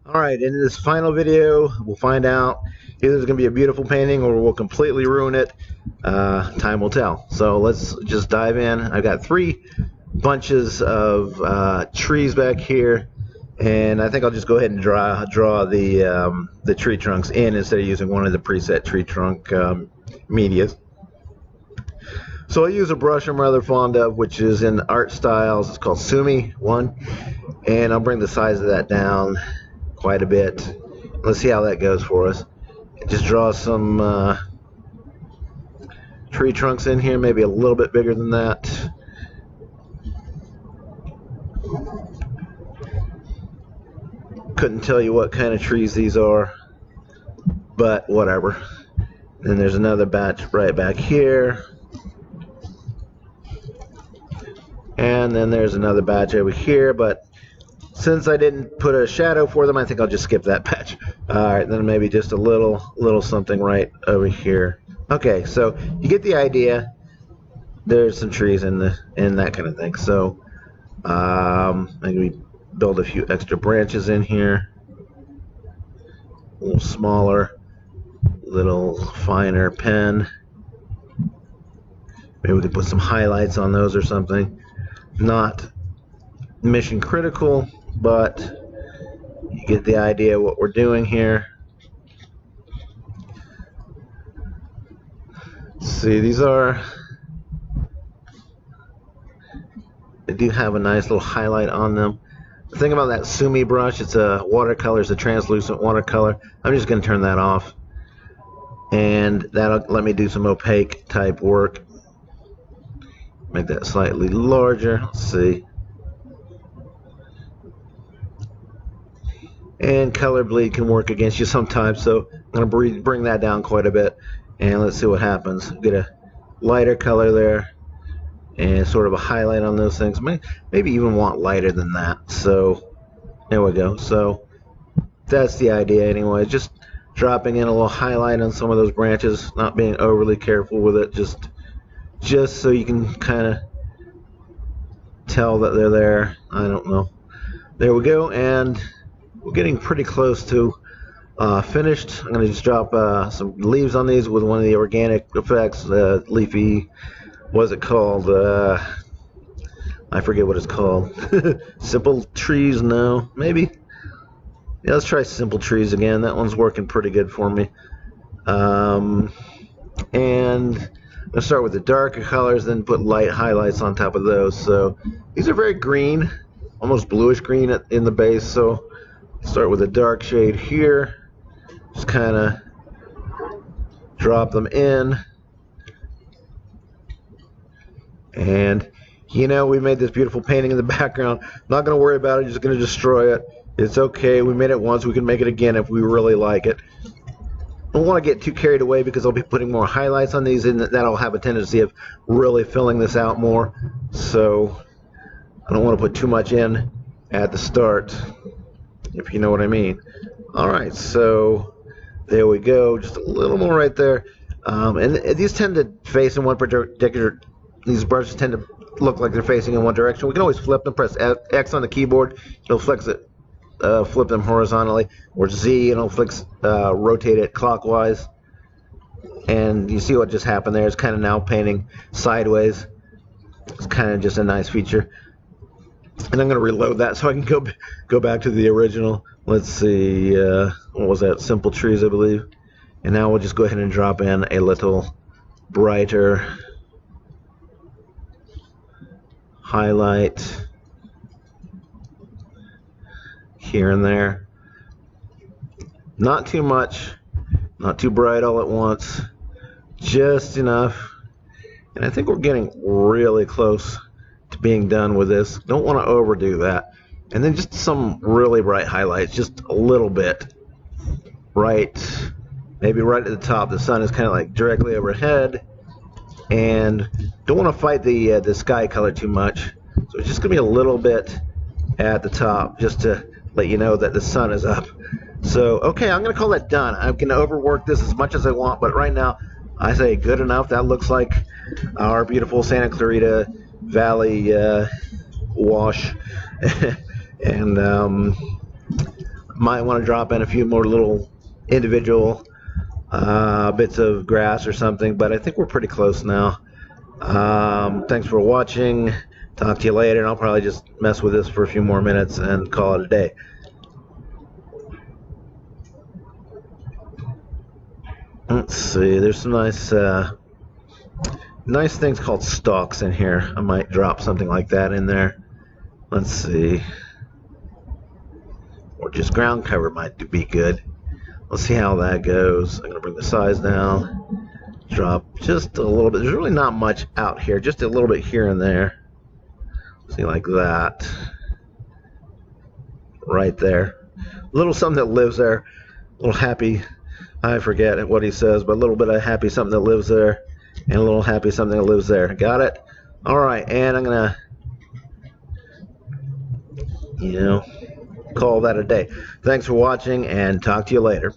Alright, in this final video, we'll find out either it's going to be a beautiful painting or we'll completely ruin it. Time will tell. So let's just dive in. I've got three bunches of trees back here, and I think I'll just go ahead and draw the tree trunks in instead of using one of the preset tree trunk medias. So I use a brush I'm rather fond of, which is in Art Styles. It's called Sumi 1, and I'll bring the size of that down quite a bit. Let's see how that goes for us. Just draw some tree trunks in here, maybe a little bit bigger than that. Couldn't tell you what kind of trees these are, but whatever. Then there's another batch right back here. And then there's another batch over here, but since I didn't put a shadow for them, I think I'll just skip that patch. Alright, then maybe just a little something right over here. Okay, so you get the idea. There's some trees in that kind of thing. So maybe build a few extra branches in here. A little smaller, little finer pen. Maybe we could put some highlights on those or something. Not mission critical, but you get the idea of what we're doing here. See, they do have a nice little highlight on them. The thing about that Sumi brush, it's a watercolor, it's a translucent watercolor. I'm just going to turn that off, and that'll let me do some opaque type work. Make that slightly larger. Let's see. And color bleed can work against you sometimes, so I'm going to bring that down quite a bit, and let's see what happens. Get a lighter color there and sort of a highlight on those things. Maybe even want lighter than that. So there we go. So that's the idea anyway, just dropping in a little highlight on some of those branches, not being overly careful with it, just so you can kind of tell that they're there. I don't know. There we go, and we're getting pretty close to finished. I'm going to just drop some leaves on these with one of the organic effects, leafy, what's it called? I forget what it's called. Simple trees, no, maybe. Yeah, let's try simple trees again. That one's working pretty good for me. And I'll start with the darker colors, then put light highlights on top of those. So these are very green, almost bluish green in the base. So start with a dark shade here. Just kind of drop them in. And you know, we made this beautiful painting in the background. Not going to worry about it, just going to destroy it. It's okay, we made it once, we can make it again if we really like it. I don't want to get too carried away because I'll be putting more highlights on these, and that'll have a tendency of really filling this out more. So I don't want to put too much in at the start, if you know what I mean. Alright, so there we go. Just a little more right there. And these tend to face in one particular, these brushes tend to look like they're facing in one direction. We can always flip them, press X on the keyboard, it'll flex it. Flip them horizontally, or Z, and it'll rotate it clockwise. And you see what just happened there. It's kind of now painting sideways. It's kind of just a nice feature. And I'm going to reload that so I can go back to the original. Let's see, what was that? Simple Trees, I believe. And now we'll just go ahead and drop in a little brighter highlight here and there. Not too much, not too bright all at once, just enough. And I think we're getting really close to being done with this. Don't want to overdo that. And then just some really bright highlights, just a little bit. Right, maybe right at the top. The sun is kind of like directly overhead. And don't want to fight the sky color too much. So it's just going to be a little bit at the top, just to let you know that the sun is up. So, okay, I'm going to call that done. I can overwork this as much as I want, but right now I say good enough. That looks like our beautiful Santa Clarita Valley wash. And Might want to drop in a few more little individual bits of grass or something, but I think we're pretty close now. Thanks for watching. Talk to you later, and I'll probably just mess with this for a few more minutes and call it a day. Let's see, there's some nice things called stalks in here. I might drop something like that in there. Let's see. Or just ground cover might be good. Let's see how that goes. I'm going to bring the size down. Drop just a little bit. There's really not much out here. Just a little bit here and there. See, like that. Right there. A little something that lives there. A little happy. I forget what he says, but a little bit of happy something that lives there. And a little happy something that lives there. Got it? Alright, and I'm going to, call that a day. Thanks for watching, and talk to you later.